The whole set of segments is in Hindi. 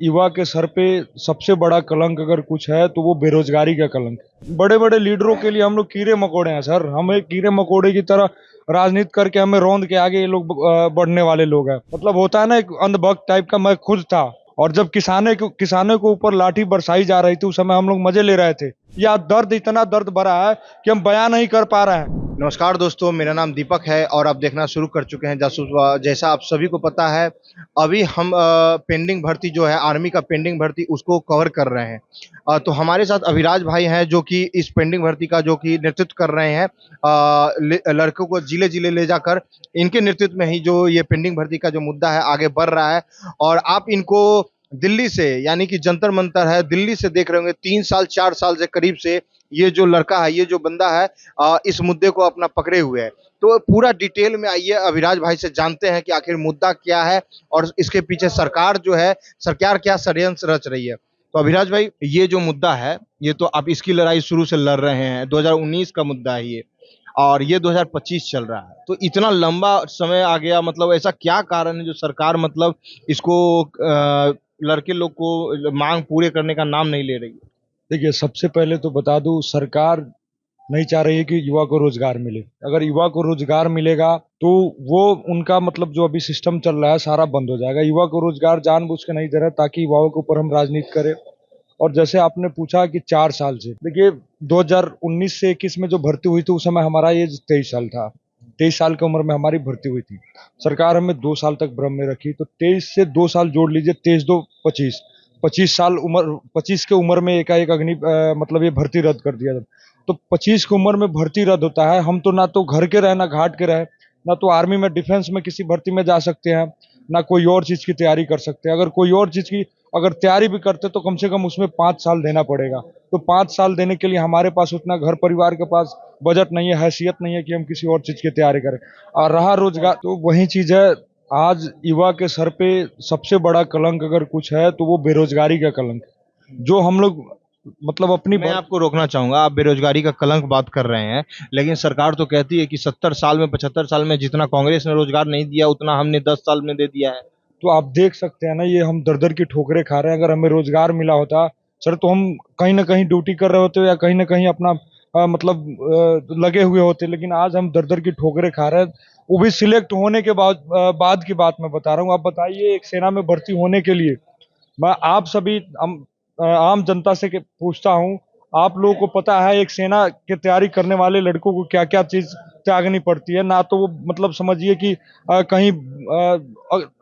युवा के सर पे सबसे बड़ा कलंक अगर कुछ है तो वो बेरोजगारी का कलंक। बड़े बड़े लीडरों के लिए हम लोग कीड़े मकोड़े हैं सर, हमें कीड़े मकोड़े की तरह राजनीति करके हमें रौंद के आगे ये लोग बढ़ने वाले लोग हैं। मतलब होता है ना एक अंधभक्त टाइप का। मैं खुद था, और जब किसानों के ऊपर लाठी बरसाई जा रही थी उस समय हम लोग मजे ले रहे थे। या दर्द, इतना दर्द भरा है कि हम बयां नहीं कर पा रहे हैं। नमस्कार दोस्तों, मेरा नाम दीपक है और आप देखना शुरू कर चुके हैं जासूस। जैसा आप सभी को पता है, अभी हम पेंडिंग भर्ती जो है आर्मी का पेंडिंग भर्ती उसको कवर कर रहे हैं। तो हमारे साथ अभिराज भाई हैं जो कि इस पेंडिंग भर्ती का जो कि नेतृत्व कर रहे हैं। लड़कों को जिले जिले ले जाकर इनके नेतृत्व में ही जो ये पेंडिंग भर्ती का जो मुद्दा है आगे बढ़ रहा है। और आप इनको दिल्ली से, यानी कि जंतर मंतर है, दिल्ली से देख रहे होंगे। 3 साल 4 साल से करीब से ये जो लड़का है, ये जो बंदा है, इस मुद्दे को अपना पकड़े हुए है। तो पूरा डिटेल में आइए अभिराज भाई से जानते हैं कि आखिर मुद्दा क्या है और इसके पीछे सरकार जो है, सरकार क्या षड्यंत्र रच रही है। तो अभिराज भाई, ये जो मुद्दा है, ये तो आप इसकी लड़ाई शुरू से लड़ रहे हैं। 2019 का मुद्दा है ये, और ये 2025 चल रहा है। तो इतना लंबा समय आ गया, मतलब ऐसा क्या कारण है जो सरकार मतलब इसको लड़के लोग को मांग पूरे करने का नाम नहीं ले रही है? देखिए, सबसे पहले तो बता दूं, सरकार नहीं चाह रही है कि युवा को रोजगार मिले। अगर युवा को रोजगार मिलेगा तो वो उनका मतलब जो अभी सिस्टम चल रहा है सारा बंद हो जाएगा। युवा को रोजगार जानबूझ के नहीं दे रहा ताकि युवाओं के ऊपर हम राजनीति करें। और जैसे आपने पूछा कि 4 साल से, देखिए 2019 से 21 में जो भर्ती हुई थी उस समय हमारा एज 23 साल था। 23 साल की उम्र में हमारी भर्ती हुई थी। सरकार हमें 2 साल तक भ्रम में रखी, तो 23 से 2 साल जोड़ लीजिए, 23 2 25, 25 साल उम्र, 25 के उम्र में एकाएक मतलब ये भर्ती रद्द कर दिया। तो 25 की उम्र में भर्ती रद्द होता है। हम तो ना तो घर के रहे ना घाट के रहे, ना तो आर्मी में डिफेंस में किसी भर्ती में जा सकते हैं, ना कोई और चीज की तैयारी कर सकते हैं। अगर कोई और चीज की अगर तैयारी भी करते तो कम से कम उसमें 5 साल देना पड़ेगा। तो 5 साल देने के लिए हमारे पास उतना घर परिवार के पास बजट नहीं है, हैसियत नहीं है कि हम किसी और चीज की तैयारी करें। और रहा रोजगार, तो वही चीज है। आज युवा के सर पे सबसे बड़ा कलंक अगर कुछ है तो वो बेरोजगारी का कलंक, जो हम लोग मतलब अपनी मैं आपको रोकना चाहूंगा। आप बेरोजगारी का कलंक बात कर रहे हैं, लेकिन सरकार तो कहती है कि 70 साल में, 75 साल में जितना कांग्रेस ने रोजगार नहीं दिया उतना हमने 10 साल में दे दिया है। तो आप देख सकते हैं ना, ये हम दर दर की ठोकरें खा रहे हैं। अगर हमें रोजगार मिला होता सर तो हम कहीं ना कहीं ड्यूटी कर रहे होते या कहीं ना कहीं अपना मतलब लगे हुए होते। लेकिन आज हम दर दर की ठोकरें खा रहे हैं, वो भी सिलेक्ट होने के बाद की बात मैं बता रहा हूँ। आप बताइए, एक सेना में भर्ती होने के लिए मैं आप सभी आम जनता से पूछता हूँ, आप लोगों को पता है एक सेना की तैयारी करने वाले लड़कों को क्या क्या चीज त्यागनी पड़ती है? ना तो वो मतलब समझिए कि कहीं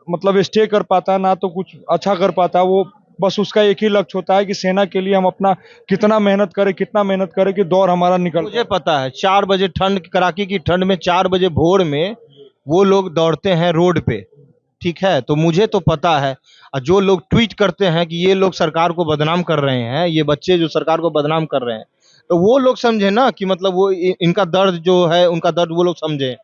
मतलब स्टे कर पाता है, ना तो कुछ अच्छा कर पाता है। वो बस उसका एक ही लक्ष्य होता है कि सेना के लिए हम अपना कितना मेहनत करें कि दौर हमारा निकल मुझे पता है, 4 बजे ठंड, कड़ाके की ठंड में 4 बजे भोर में वो लोग दौड़ते हैं रोड पे। ठीक है, तो मुझे तो पता है। और जो लोग ट्वीट करते हैं कि ये लोग सरकार को बदनाम कर रहे हैं, ये बच्चे जो सरकार को बदनाम कर रहे हैं, तो वो लोग समझे ना कि मतलब वो इनका दर्द जो है, उनका दर्द वो लोग समझे।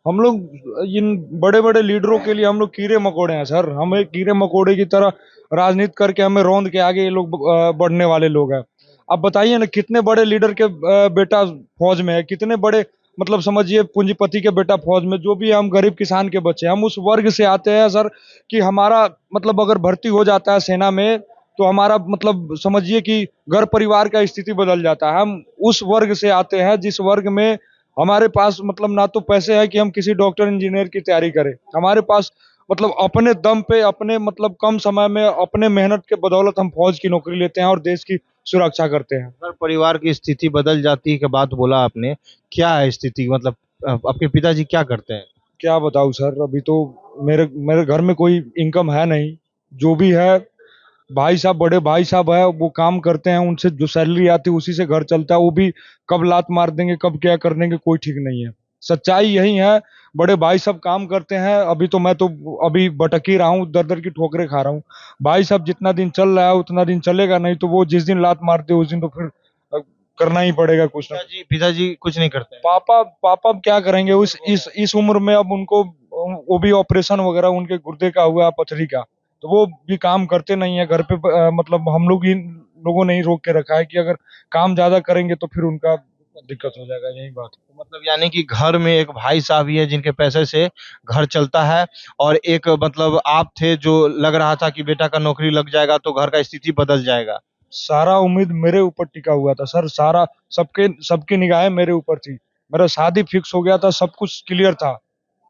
हम लोग इन बड़े बड़े लीडरों के लिए हम लोग कीड़े मकोड़े हैं सर, हमें कीड़े मकोड़े की तरह राजनीति करके हमें रौंद के आगे ये लोग बढ़ने वाले लोग हैं। अब बताइए ना, कितने बड़े लीडर के बेटा फौज में है, कितने बड़े मतलब समझिए पूंजीपति के बेटा फौज में। जो भी हम गरीब किसान के बच्चे, हम उस वर्ग से आते हैं सर कि हमारा मतलब अगर भर्ती हो जाता है सेना में तो हमारा मतलब समझिए कि घर परिवार का स्थिति बदल जाता है। हम उस वर्ग से आते हैं जिस वर्ग में हमारे पास मतलब ना तो पैसे है कि हम किसी डॉक्टर इंजीनियर की तैयारी करें। हमारे पास मतलब अपने दम पे, अपने मतलब कम समय में, अपने मेहनत के बदौलत हम फौज की नौकरी लेते हैं और देश की सुरक्षा करते हैं। अगर परिवार की स्थिति बदल जाती है, के बात बोला आपने, क्या है स्थिति मतलब? आपके पिताजी क्या करते हैं? क्या बताऊं सर, अभी तो मेरे मेरे घर में कोई इनकम है नहीं। जो भी है, भाई साहब, बड़े भाई साहब है, वो काम करते हैं, उनसे जो सैलरी आती है उसी से घर चलता है। वो भी कब लात मार देंगे, कब क्या कर देंगे, कोई ठीक नहीं है। सच्चाई यही है। बड़े भाई साहब काम करते हैं। अभी तो मैं तो अभी भटक ही रहा हूँ, दर दर की ठोकरें खा रहा हूँ। भाई साहब जितना दिन चल रहा है उतना दिन चलेगा, नहीं तो वो जिस दिन लात मारते उस दिन तो फिर करना ही पड़ेगा कुछ ना। पिताजी पिताजी कुछ नहीं करते हैं? पापा पापा अब क्या करेंगे, उस इस उम्र में अब उनको वो भी ऑपरेशन वगैरह उनके गुर्दे का हुआ, पथरी का। तो वो भी काम करते नहीं है घर पे। मतलब हम लोग ही लोगों ने ही रोक के रखा है कि अगर काम ज्यादा करेंगे तो फिर उनका दिक्कत हो जाएगा, यही बात। मतलब यानी कि घर में एक भाई साहब ही है जिनके पैसे से घर चलता है, और एक मतलब आप थे जो लग रहा था कि बेटा का नौकरी लग जाएगा तो घर का स्थिति बदल जाएगा। सारा उम्मीद मेरे ऊपर टिका हुआ था सर, सारा सबके सबकी निगाहें मेरे ऊपर थी। मेरा शादी फिक्स हो गया था, सब कुछ क्लियर था।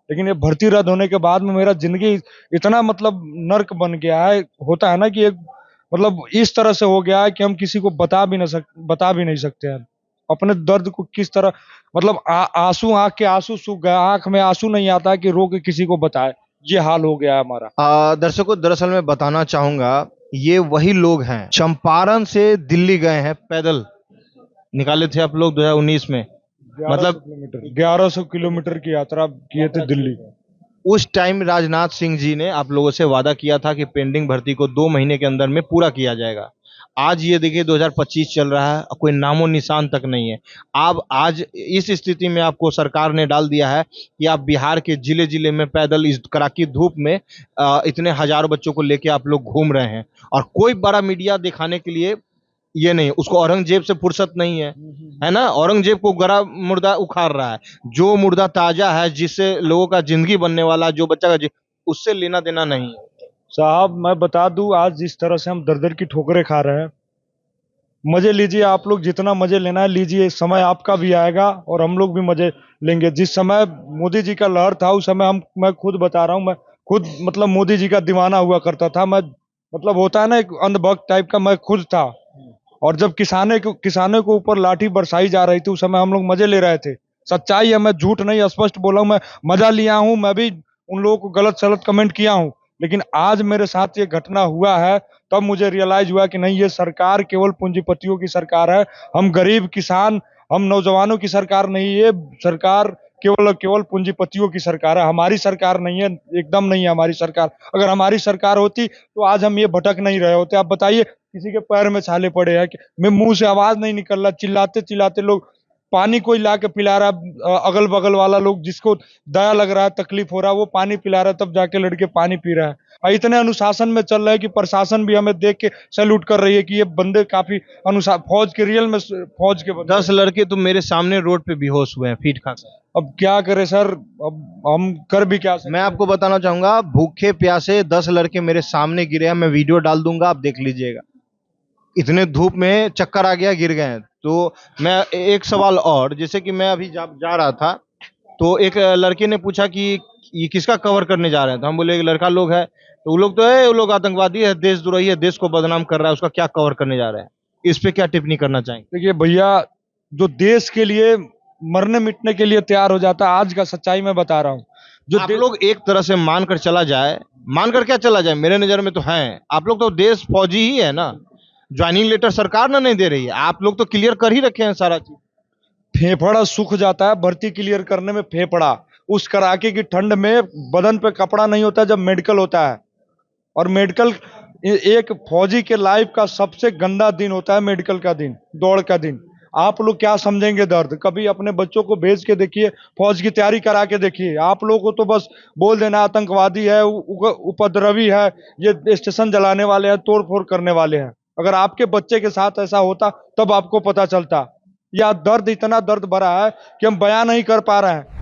लेकिन ये भर्ती रद्द होने के बाद में मेरा जिंदगी इतना मतलब नर्क बन गया है। होता है ना कि एक मतलब इस तरह से हो गया है कि हम किसी को बता भी नहीं सकते हैं अपने दर्द को किस तरह। मतलब आंसू, आंख के आंसू सूख गए, आंख में आंसू नहीं आता है कि रो के किसी को बताए। ये हाल हो गया है हमारा। दर्शकों, दरअसल मैं बताना चाहूंगा, ये वही लोग हैं चंपारण से दिल्ली गए हैं पैदल, निकाले थे आप लोग 2019 में। 1100 मतलब किलोमीटर 1100 किलोमीटर की यात्रा किए थे दिल्ली। उस टाइम राजनाथ सिंह जी ने आप लोगों से वादा किया था कि पेंडिंग भर्ती को 2 महीने के अंदर में पूरा किया जाएगा। आज ये देखिए 2025 चल रहा है, कोई नामो निशान तक नहीं है। आप आज इस स्थिति में आपको सरकार ने डाल दिया है कि आप बिहार के जिले जिले में पैदल इस कड़ाकी धूप में इतने हजारों बच्चों को लेके आप लोग घूम रहे हैं, और कोई बड़ा मीडिया दिखाने के लिए ये नहीं, उसको औरंगजेब से फुर्सत नहीं है ना। औरंगजेब को गड़ा मुर्दा उखाड़ रहा है, जो मुर्दा ताजा है जिससे लोगों का जिंदगी बनने वाला, जो बच्चा का उससे लेना देना नहीं है। साहब मैं बता दूं, आज जिस तरह से हम दर दर की ठोकरें खा रहे हैं, मजे लीजिए आप लोग, जितना मजे लेना है लीजिए। समय आपका भी आएगा और हम लोग भी मजे लेंगे। जिस समय मोदी जी का लहर था उस समय मैं खुद बता रहा हूँ, मैं खुद मतलब मोदी जी का दीवाना हुआ करता था मैं। मतलब होता है ना एक अंधभक्त टाइप का, मैं खुद था। और जब किसानों के ऊपर लाठी बरसाई जा रही थी उस समय हम लोग मजे ले रहे थे। सच्चाई है, मैं झूठ नहीं, स्पष्ट बोला हूं। मैं मजा लिया हूं, मैं भी उन लोगों को गलत सलत कमेंट किया हूं। लेकिन आज मेरे साथ ये घटना हुआ है, तब मुझे रियलाइज हुआ कि नहीं, ये सरकार केवल पूंजीपतियों की सरकार है। हम गरीब किसान, हम नौजवानों की सरकार नहीं। ये सरकार केवल केवल पूंजीपतियों की सरकार है, हमारी सरकार नहीं है। एकदम नहीं है हमारी सरकार। अगर हमारी सरकार होती तो आज हम ये भटक नहीं रहे होते। आप बताइए, किसी के पैर में छाले पड़े हैं कि मैं मुंह से आवाज नहीं निकल रहा, चिल्लाते चिल्लाते लोग पानी कोई ला के पिला रहा, अगल बगल वाला लोग जिसको दया लग रहा है, तकलीफ हो रहा है, वो पानी पिला रहा है, तब जाके लड़के पानी पी रहा है। और इतने अनुशासन में चल रहे हैं कि प्रशासन भी हमें देख के सैल्यूट कर रही है कि ये बंदे काफी अनुशासन, फौज के रियल में फौज के बंदे। 10 लड़के तो मेरे सामने रोड पे बेहोश हुए हैं फीट खा कर। अब क्या करें सर, अब हम कर भी क्या सकते मैं हैं। आपको बताना चाहूंगा, भूखे प्यासे 10 लड़के मेरे सामने गिरे हैं, मैं वीडियो डाल दूंगा, आप देख लीजिएगा। इतने धूप में चक्कर आ गया, गिर गए। तो मैं एक सवाल और, जैसे कि मैं अभी जा रहा था, तो एक लड़के ने पूछा कि ये किसका कवर करने जा रहे हैं, तो हम बोले एक लड़का लोग है, तो वो लोग तो है, वो लोग आतंकवादी है, देशद्रोही है, देश को बदनाम कर रहा है, उसका क्या कवर करने जा रहे हैं। इस पे क्या टिप्पणी करना चाहेंगे। देखिए भैया, जो देश के लिए मरने मिटने के लिए तैयार हो जाता है, आज का सच्चाई मैं बता रहा हूँ। जो आप लोग एक तरह से मानकर चला जाए, मानकर क्या चला जाए, मेरे नजर में तो है, आप लोग तो देश फौजी ही है ना। ज्वाइनिंग लेटर सरकार ना नहीं दे रही है, आप लोग तो क्लियर कर ही रखे हैं सारा चीज। फेफड़ा सूख जाता है भर्ती क्लियर करने में, फेफड़ा उस कड़ाके की ठंड में बदन पे कपड़ा नहीं होता जब मेडिकल होता है। और मेडिकल एक फौजी के लाइफ का सबसे गंदा दिन होता है, मेडिकल का दिन, दौड़ का दिन। आप लोग क्या समझेंगे दर्द, कभी अपने बच्चों को भेज के देखिए, फौज की तैयारी करा के देखिए। आप लोगों को तो बस बोल देना आतंकवादी है, उपद्रवी है, ये स्टेशन जलाने वाले हैं, तोड़ फोड़ करने वाले हैं। अगर आपके बच्चे के साथ ऐसा होता तब आपको पता चलता। यह दर्द इतना दर्द भरा है कि हम बयां नहीं कर पा रहे हैं।